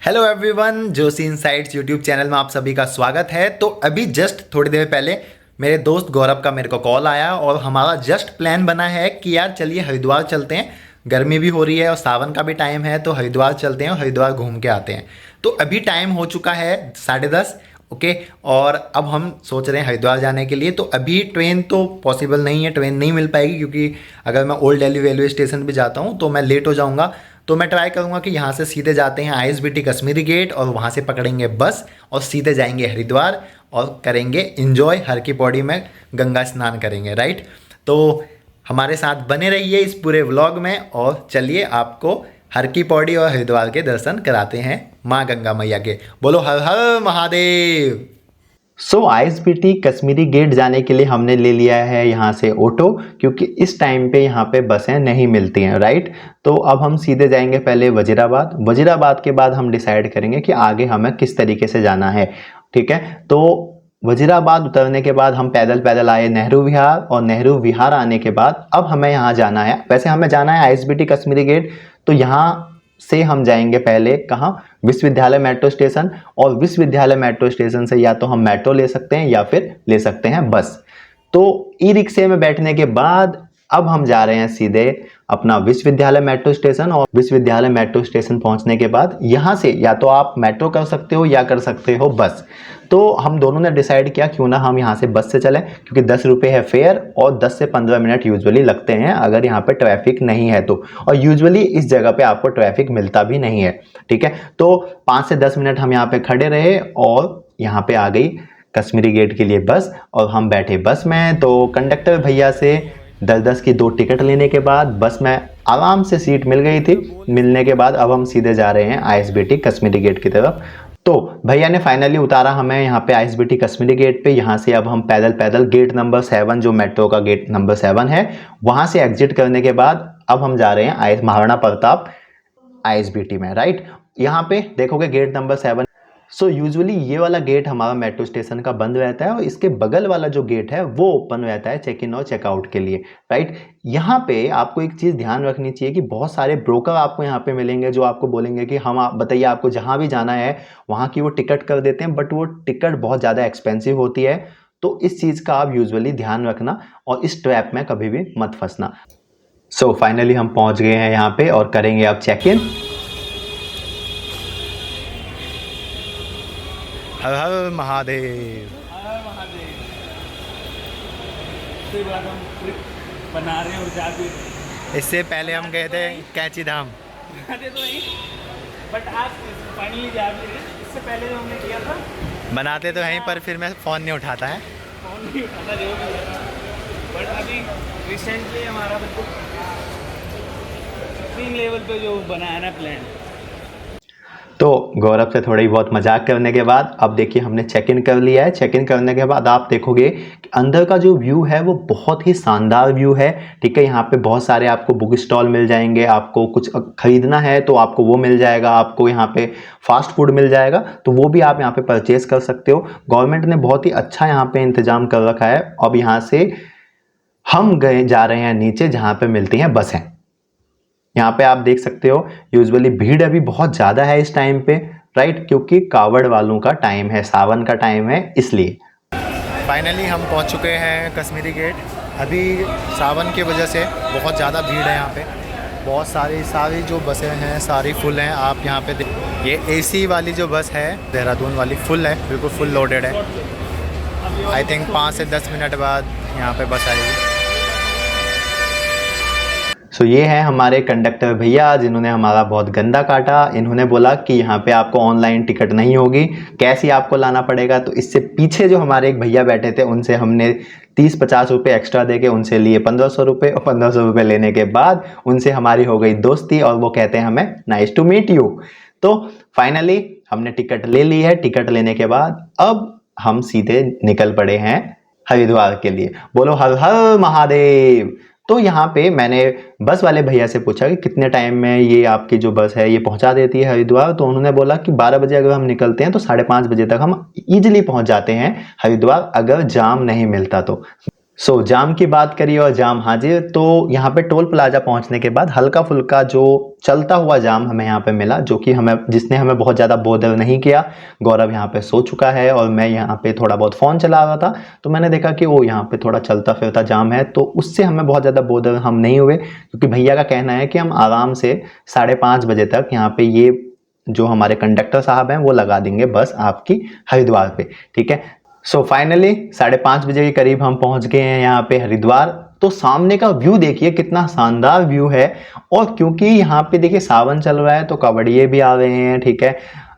Hello everyone, Joshi insights YouTube channel में आप सभी का स्वागत है। तो अभी जस्ट थोड़ी देर पहले मेरे दोस्त गौरव का मेरे को कॉल आया और हमारा जस्ट प्लान बना है कि यार चलिए हरिद्वार चलते हैं। गर्मी भी हो रही है और सावन का भी टाइम है, तो हरिद्वार चलते हैं और हरिद्वार घूम के आते हैं। तो अभी टाइम हो चुका है 10:30। ओके, और अब हम सोच रहे हैं हरिद्वार जाने के लिए। तो अभी ट्रेन तो पॉसिबल नहीं है, ट्रेन नहीं मिल पाएगी, क्योंकि अगर मैं ओल्ड दिल्ली रेलवे स्टेशन पे जाता हूँ तो मैं लेट हो जाऊँगा। तो मैं ट्राई करूँगा कि यहाँ से सीधे जाते हैं आईएसबीटी कश्मीरी गेट और वहाँ से पकड़ेंगे बस और सीधे जाएंगे हरिद्वार और करेंगे इन्जॉय। हर की पौड़ी में गंगा स्नान करेंगे, राइट। तो हमारे साथ बने रहिए इस पूरे व्लॉग में और चलिए आपको हर की पौड़ी और हरिद्वार के दर्शन कराते हैं माँ गंगा मैया के। बोलो हर हर महादेव। आईएसबीटी कश्मीरी गेट जाने के लिए हमने ले लिया है यहाँ से ऑटो, क्योंकि इस टाइम पे यहाँ पे बसें नहीं मिलती हैं, राइट। तो अब हम सीधे जाएंगे पहले वजीराबाद। वजीराबाद के बाद हम डिसाइड करेंगे कि आगे हमें किस तरीके से जाना है, ठीक है। तो वजीराबाद उतरने के बाद हम पैदल पैदल आए नेहरू विहार, और नेहरू विहार आने के बाद अब हमें यहाँ जाना है। वैसे हमें जाना है आईएसबीटी कश्मीरी गेट, तो यहाँ से हम जाएंगे पहले कहाँ, विश्वविद्यालय मेट्रो स्टेशन। और विश्वविद्यालय मेट्रो स्टेशन से या तो हम मेट्रो ले सकते हैं या फिर ले सकते हैं बस। तो ई रिक्शे में बैठने के बाद अब हम जा रहे हैं सीधे अपना विश्वविद्यालय मेट्रो स्टेशन। और विश्वविद्यालय मेट्रो स्टेशन पहुंचने के बाद यहाँ से या तो आप मेट्रो कर सकते हो या कर सकते हो बस। तो हम दोनों ने डिसाइड किया क्यों ना हम यहाँ से बस से चलें, क्योंकि 10 रुपये है फेयर और 10 से 15 मिनट यूजुअली लगते हैं अगर यहाँ पे ट्रैफिक नहीं है तो। और यूजुअली इस जगह पे आपको ट्रैफिक मिलता भी नहीं है, ठीक है। तो 5 से 10 मिनट हम यहाँ पे खड़े रहे और यहाँ पे आ गई कश्मीरी गेट के लिए बस, और हम बैठे बस में। तो कंडक्टर भैया से 10-10 की 2 टिकट लेने के बाद बस में आराम से सीट मिल गई थी। मिलने के बाद अब हम सीधे जा रहे हैं आईएसबीटी कश्मीरी गेट की तरफ। तो भैया ने फाइनली उतारा हमें यहाँ पे आईएसबीटी कश्मीरी गेट पे। यहाँ से अब हम पैदल पैदल गेट नंबर 7, जो मेट्रो का गेट नंबर 7 है, वहाँ से एग्जिट करने के बाद अब हम जा रहे हैं महाराणा प्रताप आईएसबीटी में, राइट। यहाँ पे देखोगे गेट नंबर 7। यूजुअली ये वाला गेट हमारा मेट्रो स्टेशन का बंद रहता है और इसके बगल वाला जो गेट है वो ओपन रहता है चेक इन और चेकआउट के लिए, राइट। यहाँ पे आपको एक चीज़ ध्यान रखनी चाहिए कि बहुत सारे ब्रोकर आपको यहाँ पे मिलेंगे जो आपको बोलेंगे कि हम आप बताइए आपको जहाँ भी जाना है वहाँ की वो टिकट कर देते हैं, बट वो टिकट बहुत ज़्यादा एक्सपेंसिव होती है। तो इस चीज़ का आप यूजुअली ध्यान रखना और इस ट्रैप में कभी भी मत फंसना। फाइनली हम पहुँच गए हैं यहाँ पे और करेंगे अब चेक इन। हर हर महादेव। हर महादेव। इसके बाद हम ट्रिप बना रहे हैं और जा भी इससे पहले हम गए थे कैची धाम। बनाते तो नहीं, बट आज फाइनली जा भी रहे हैं। इससे पहले जो हमने किया था बनाते तो हैं पर फिर मैं फ़ोन नहीं उठाता है। फोन नहीं उठाता जो भी है, बट अभी रिसेंटली हमारा बिल्कुल एक्सट्रीम लेवल पे जो बनाया ना प्लान। तो गौरव से थोड़ी बहुत मजाक करने के बाद अब देखिए हमने चेक इन कर लिया है। चेक इन करने के बाद आप देखोगे कि अंदर का जो व्यू है वो बहुत ही शानदार व्यू है, ठीक है। यहाँ पे बहुत सारे आपको बुक स्टॉल मिल जाएंगे, आपको कुछ खरीदना है तो आपको वो मिल जाएगा, आपको यहाँ पे फास्ट फूड मिल जाएगा तो वो भी आप यहाँ पे परचेज कर सकते हो। गवर्नमेंट ने बहुत ही अच्छा यहाँ पे इंतजाम कर रखा है। अब यहाँ से हम जा रहे हैं नीचे जहाँ पे मिलती हैं बसें। यहाँ पे आप देख सकते हो यूजुअली भीड़ अभी बहुत ज़्यादा है इस टाइम पे, राइट, क्योंकि कावड़ वालों का टाइम है, सावन का टाइम है इसलिए। फाइनली हम पहुँच चुके हैं कश्मीरी गेट। अभी सावन की वजह से बहुत ज़्यादा भीड़ है यहाँ पे। बहुत सारी जो बसें हैं सारी फुल हैं। आप यहाँ पे ये एसी वाली जो बस है देहरादून वाली फुल है, बिल्कुल फुल लोडेड है। आई थिंक 5 से 10 मिनट बाद यहाँ पे बस आएगी। ये है हमारे कंडक्टर भैया जिन्होंने हमारा बहुत गंदा काटा। इन्होंने बोला कि यहाँ पे आपको ऑनलाइन टिकट नहीं होगी, कैश ही आपको लाना पड़ेगा। तो इससे पीछे जो हमारे एक भैया बैठे थे उनसे हमने 30-50 रुपये एक्स्ट्रा देके उनसे लिए 1500 रुपये, और 1500 रुपये लेने के बाद उनसे हमारी हो गई दोस्ती और वो कहते हैं हमें नाइस टू मीट यू। तो फाइनली हमने टिकट ले ली है। टिकट लेने के बाद अब हम सीधे निकल पड़े हैं हरिद्वार के लिए। बोलो हर हर महादेव। तो यहाँ पे मैंने बस वाले भैया से पूछा कि कितने टाइम में ये आपकी जो बस है ये पहुँचा देती है हरिद्वार। तो उन्होंने बोला कि 12 बजे अगर हम निकलते हैं तो 5:30 बजे तक हम इजीली पहुँच जाते हैं हरिद्वार, अगर जाम नहीं मिलता तो। जाम की बात करिए और जाम हाजिर। तो यहाँ पे टोल प्लाजा पहुँचने के बाद हल्का फुल्का जो चलता हुआ जाम हमें यहाँ पे मिला, जो कि जिसने हमें बहुत ज़्यादा बोदर नहीं किया। गौरव यहाँ पे सो चुका है और मैं यहाँ पे थोड़ा बहुत फ़ोन चला रहा था, तो मैंने देखा कि वो यहाँ पे थोड़ा चलता फिरता जाम है, तो उससे हमें बहुत ज़्यादा बोदर हम नहीं हुए, क्योंकि भैया का कहना है कि हम आराम से 5:30 बजे तक यहाँ पे ये जो हमारे कंडक्टर साहब हैं वो लगा देंगे बस आपकी हरिद्वार पे। ठीक है, फाइनली 5:30 बजे के करीब हम पहुंच गए हैं यहाँ पे हरिद्वार। तो सामने का व्यू देखिए कितना शानदार व्यू है। और क्योंकि यहाँ पे देखिए सावन चल रहा है तो कवड़िये भी आ रहे हैं, ठीक है,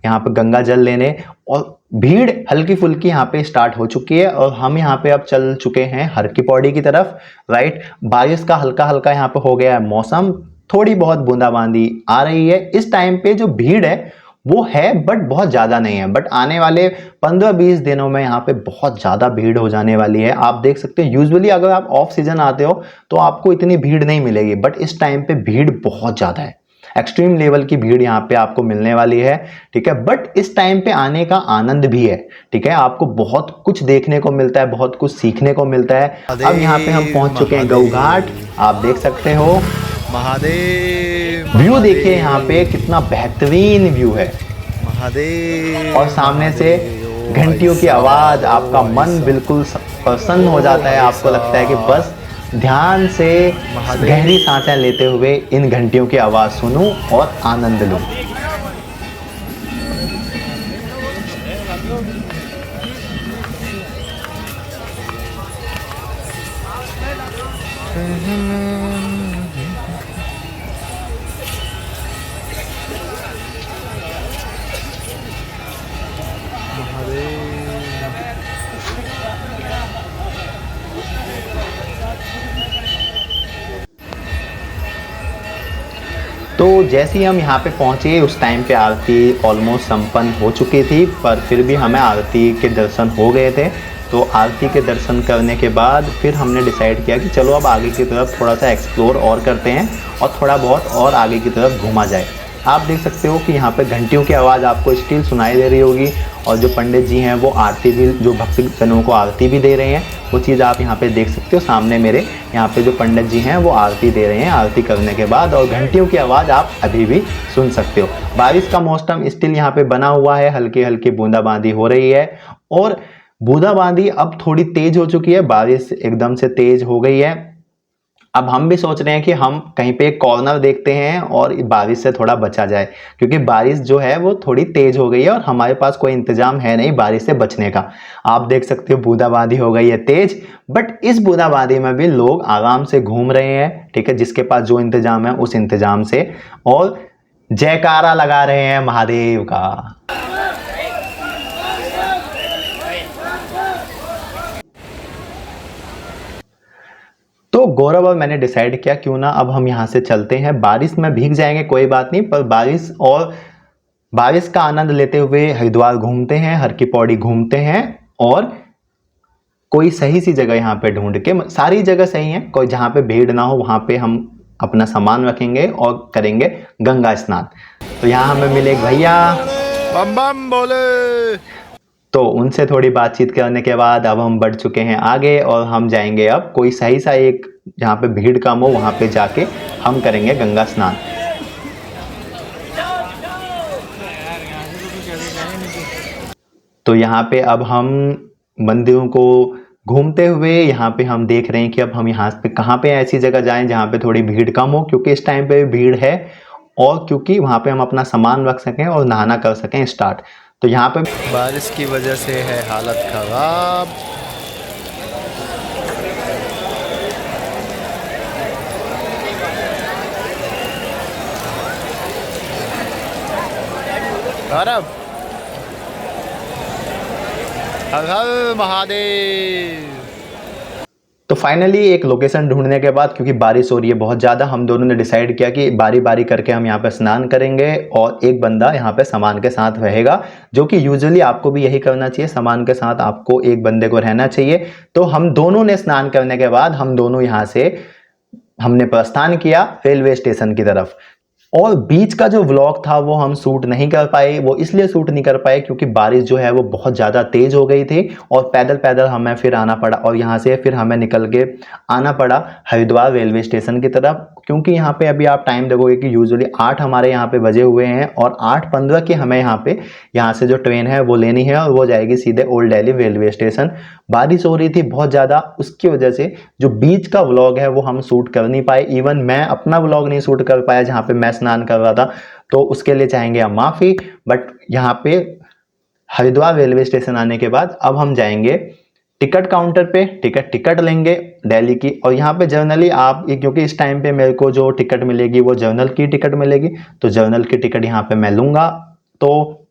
यहाँ पे गंगा जल लेने, और भीड़ हल्की फुल्की यहाँ पे स्टार्ट हो चुकी है। और हम यहाँ पे अब चल चुके हैं हर की पौड़ी की तरफ, राइट। बारिश का हल्का हल्का यहाँ पे हो गया है मौसम, थोड़ी बहुत बूंदाबांदी आ रही है। इस टाइम पे जो भीड़ है वो है, बट बहुत ज़्यादा नहीं है। बट आने वाले 15-20 दिनों में यहाँ पे बहुत ज़्यादा भीड़ हो जाने वाली है। आप देख सकते हैं यूजुअली अगर आप ऑफ सीजन आते हो तो आपको इतनी भीड़ नहीं मिलेगी, बट इस टाइम पे भीड़ बहुत ज़्यादा है, एक्सट्रीम लेवल की भीड़ यहाँ पे आपको मिलने वाली है। ठीक है, बट इस टाइम पे आने का आनंद भी है। ठीक है, आपको बहुत कुछ देखने को मिलता है, बहुत कुछ सीखने को मिलता है। अब यहाँ पे हम पहुंच चुके हैं गऊ घाट, आप देख सकते हो। महादेव व्यू देखिए यहाँ पे कितना बेहतरीन व्यू है, महादेव। और सामने से घंटियों की आवाज, आपका मन बिल्कुल प्रसन्न हो जाता है। आपको लगता है कि बस ध्यान से गहरी सांसें लेते हुए इन घंटियों की आवाज सुनूं और आनंद लूं। तो जैसे ही हम यहाँ पे पहुँचे उस टाइम पे आरती ऑलमोस्ट संपन्न हो चुकी थी, पर फिर भी हमें आरती के दर्शन हो गए थे। तो आरती के दर्शन करने के बाद फिर हमने डिसाइड किया कि चलो अब आगे की तरफ थोड़ा सा एक्सप्लोर और करते हैं और थोड़ा बहुत और आगे की तरफ घूमा जाए। आप देख सकते हो कि यहाँ पे घंटियों की आवाज़ आपको स्टिल सुनाई दे रही होगी, और जो पंडित जी हैं वो आरती भी, जो भक्ति जनों को आरती भी दे रहे हैं, वो चीज़ आप यहाँ पे देख सकते हो। सामने मेरे यहाँ पे जो पंडित जी हैं वो आरती दे रहे हैं आरती करने के बाद, और घंटियों की आवाज़ आप अभी भी सुन सकते हो। बारिश का मौसम स्टिल यहाँ पे बना हुआ है, हल्की हल्की बूंदाबांदी हो रही है, और बूंदाबांदी अब थोड़ी तेज हो चुकी है, बारिश एकदम से तेज हो गई है। अब हम भी सोच रहे हैं कि हम कहीं पे एक कॉर्नर देखते हैं और बारिश से थोड़ा बचा जाए, क्योंकि बारिश जो है वो थोड़ी तेज हो गई है और हमारे पास कोई इंतजाम है नहीं बारिश से बचने का। आप देख सकते हो बूंदाबांदी हो गई है तेज, बट इस बूंदाबांदी में भी लोग आराम से घूम रहे हैं, ठीक है, जिसके पास जो इंतजाम है उस इंतजाम से, और जयकारा लगा रहे हैं महादेव का। तो गौरव और मैंने डिसाइड किया क्यों ना अब हम यहाँ से चलते हैं। बारिश में भीग जाएंगे कोई बात नहीं, पर बारिश का आनंद लेते हुए हरिद्वार घूमते हैं, हर की पौड़ी घूमते हैं, और कोई सही सी जगह यहाँ पे ढूंढ के, सारी जगह सही है, कोई जहाँ पे भीड़ ना हो वहाँ पे हम अपना सामान रखेंगे और करेंगे गंगा स्नान। तो यहाँ हमें मिले एक भैया, बम बम बोले। तो उनसे थोड़ी बातचीत करने के बाद अब हम बढ़ चुके हैं आगे, और हम जाएंगे अब कोई सही सा एक जहाँ पे भीड़ कम हो वहाँ पे जाके हम करेंगे गंगा स्नान। तो यहाँ पे अब हम मंदिरों को घूमते हुए यहाँ पे हम देख रहे हैं कि अब हम यहाँ पे कहाँ पे ऐसी जगह जाएं जहाँ पे थोड़ी भीड़ कम हो, क्योंकि इस टाइम पे भीड़ है, और क्योंकि वहाँ पे हम अपना सामान रख सकें और नहाना कर सकें स्टार्ट। तो यहाँ पे बारिश की वजह से है हालत खराब। गौरव, हर हर महादेव। तो फाइनली एक लोकेशन ढूंढने के बाद, क्योंकि बारिश हो रही है बहुत ज़्यादा, हम दोनों ने डिसाइड किया कि बारी बारी करके हम यहाँ पे स्नान करेंगे, और एक बंदा यहाँ पे सामान के साथ रहेगा, जो कि यूजुअली आपको भी यही करना चाहिए, सामान के साथ आपको एक बंदे को रहना चाहिए। तो हम दोनों ने स्नान करने के बाद हम दोनों यहाँ से हमने प्रस्थान किया रेलवे स्टेशन की तरफ। और बीच का जो व्लॉग था वो हम शूट नहीं कर पाए। वो इसलिए शूट नहीं कर पाए क्योंकि बारिश जो है वो बहुत ज़्यादा तेज़ हो गई थी और पैदल पैदल हमें फिर आना पड़ा और यहाँ से फिर हमें निकल के आना पड़ा हरिद्वार रेलवे स्टेशन की तरफ। क्योंकि यहाँ पे अभी आप टाइम देखोगे कि यूजुअली 8 हमारे यहाँ पे बजे हुए हैं और 8:15 की हमें यहाँ से जो ट्रेन है वो लेनी है और वो जाएगी सीधे ओल्ड दिल्ली रेलवे स्टेशन। बारिश हो रही थी बहुत ज़्यादा, उसकी वजह से जो बीच का व्लॉग है वो हम शूट कर नहीं पाए। इवन मैं अपना व्लॉग नहीं शूट कर पाया जहाँ पे मैं स्नान कर रहा था, तो उसके लिए चाहेंगे हम माफ़ी। बट यहाँ पे हरिद्वार रेलवे स्टेशन आने के बाद अब हम जाएंगे टिकट काउंटर पे, टिकट लेंगे दिल्ली की। और यहाँ पे जर्नली आप, क्योंकि इस टाइम पे मेरे को जो टिकट मिलेगी वो जर्नल की टिकट मिलेगी, तो जर्नल की टिकट यहाँ पे मैं लूँगा। तो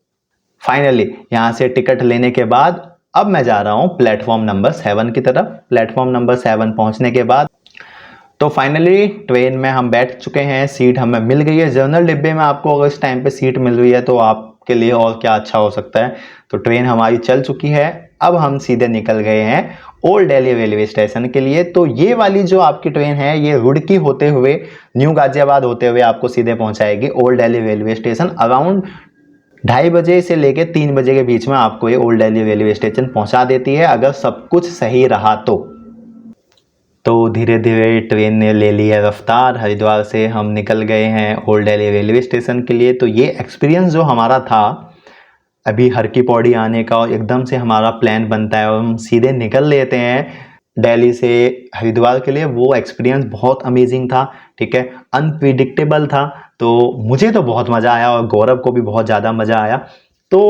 फाइनली यहाँ से टिकट लेने के बाद अब मैं जा रहा हूँ प्लेटफॉर्म नंबर 7 की तरफ। प्लेटफॉर्म नंबर 7 पहुँचने के बाद तो फाइनली ट्रेन में हम बैठ चुके हैं, सीट हमें मिल गई है। जनरल डिब्बे में आपको अगर इस टाइम पे सीट मिल रही है तो आपके लिए और क्या अच्छा हो सकता है। तो ट्रेन हमारी चल चुकी है, अब हम सीधे निकल गए हैं ओल्ड दिल्ली रेलवे स्टेशन के लिए। तो ये वाली जो आपकी ट्रेन है ये रुड़की होते हुए न्यू गाजियाबाद होते हुए आपको सीधे पहुंचाएगी old Delhi railway station. Around 2:30 बजे से लेकर 3 बजे के बीच में आपको ये ओल्ड दिल्ली रेलवे स्टेशन पहुंचा देती है, अगर सब कुछ सही रहा तो धीरे धीरे ट्रेन ने ले ली है रफ्तार। हरिद्वार से हम निकल गए हैं ओल्ड दिल्ली रेलवे स्टेशन के लिए। तो ये एक्सपीरियंस जो हमारा था अभी हर की पौड़ी आने का, और एकदम से हमारा प्लान बनता है और हम सीधे निकल लेते हैं दिल्ली से हरिद्वार के लिए, वो एक्सपीरियंस बहुत अमेजिंग था। ठीक है, अनप्रिडिक्टेबल था। तो मुझे तो बहुत मज़ा आया और गौरव को भी बहुत ज़्यादा मज़ा आया। तो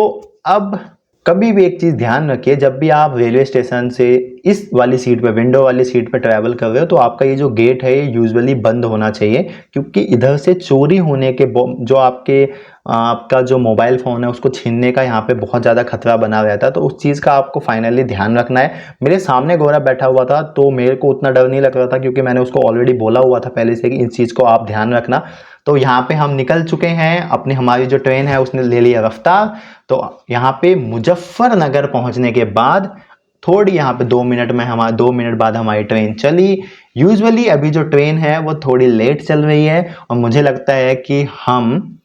अब कभी भी एक चीज़ ध्यान रखिए, जब भी आप रेलवे स्टेशन से इस वाली सीट पे, विंडो वाली सीट पे ट्रैवल कर रहे हो, तो आपका ये जो गेट है ये यूजुअली बंद होना चाहिए, क्योंकि इधर से चोरी होने के जो आपका जो मोबाइल फ़ोन है उसको छीनने का यहाँ पे बहुत ज़्यादा खतरा बना रहता है। तो उस चीज़ का आपको फाइनली ध्यान रखना है। मेरे सामने गौरव बैठा हुआ था तो मेरे को उतना डर नहीं लग रहा था, क्योंकि मैंने उसको ऑलरेडी बोला हुआ था पहले से कि इस चीज़ को आप ध्यान रखना। तो यहाँ पे हम निकल चुके हैं, अपनी हमारी जो ट्रेन है उसने ले लिया रफ्तार। तो यहाँ पे मुजफ्फरनगर पहुँचने के बाद थोड़ी यहाँ पे 2 मिनट बाद हमारी ट्रेन चली। यूजुअली अभी जो ट्रेन है वो थोड़ी लेट चल रही है और मुझे लगता है कि हम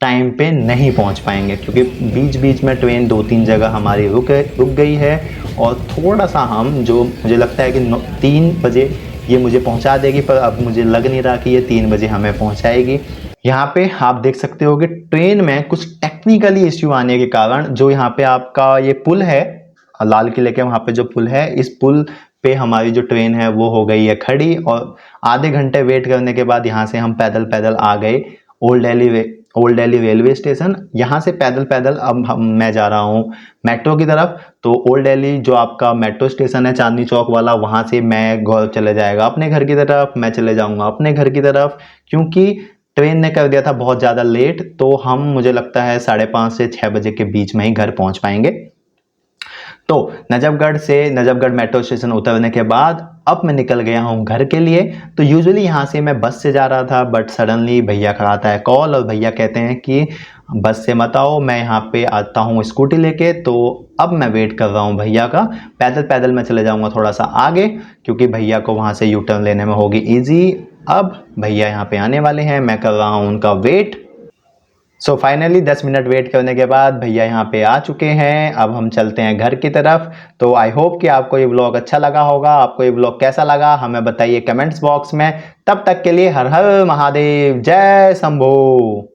टाइम पे नहीं पहुंच पाएंगे, क्योंकि बीच बीच में ट्रेन 2-3 जगह हमारी रुक गई है। और थोड़ा सा हम, जो मुझे लगता है कि 3 बजे ये मुझे पहुंचा देगी, पर अब मुझे लग नहीं रहा कि ये 3 बजे हमें पहुंचाएगी। यहाँ पे आप देख सकते हो कि ट्रेन में कुछ टेक्निकली इश्यू आने के कारण जो यहाँ पे आपका ये पुल है, लाल किले के वहाँ पे जो पुल है, इस पुल पे हमारी जो ट्रेन है वो हो गई है खड़ी। और आधे घंटे वेट करने के बाद यहाँ से हम पैदल पैदल आ गए ओल्ड दिल्ली रेलवे स्टेशन। यहाँ से पैदल पैदल अब मैं जा रहा हूँ मेट्रो की तरफ। तो ओल्ड दिल्ली जो आपका मेट्रो स्टेशन है चांदनी चौक वाला, वहाँ से मैं गौरव चले जाएगा अपने घर की तरफ, मैं चले जाऊँगा अपने घर की तरफ, क्योंकि ट्रेन ने कर दिया था बहुत ज़्यादा लेट। तो हम, मुझे लगता है 5:30 से 6 बजे के बीच में ही घर पहुँच पाएंगे। तो नजफगढ़ मेट्रो स्टेशन उतरने के बाद अब मैं निकल गया हूँ घर के लिए। तो यूजुअली यहाँ से मैं बस से जा रहा था, बट सडनली भैया का आता है कॉल और भैया कहते हैं कि बस से मत आओ, मैं यहाँ पे आता हूँ स्कूटी लेके। तो अब मैं वेट कर रहा हूँ भैया का। पैदल पैदल मैं चले जाऊँगा थोड़ा सा आगे, क्योंकि भैया को वहाँ से यू टर्न लेने में होगी ईजी। अब भैया यहाँ पे आने वाले हैं, मैं कर रहा हूँ उनका wait. So finally 10 minute wait करने के बाद भैया यहाँ पे आ चुके हैं। अब हम चलते हैं घर की तरफ। तो आई होप कि आपको ये व्लॉग अच्छा लगा होगा। आपको ये व्लॉग कैसा लगा हमें बताइए कमेंट्स बॉक्स में। तब तक के लिए हर हर महादेव, जय शंभू।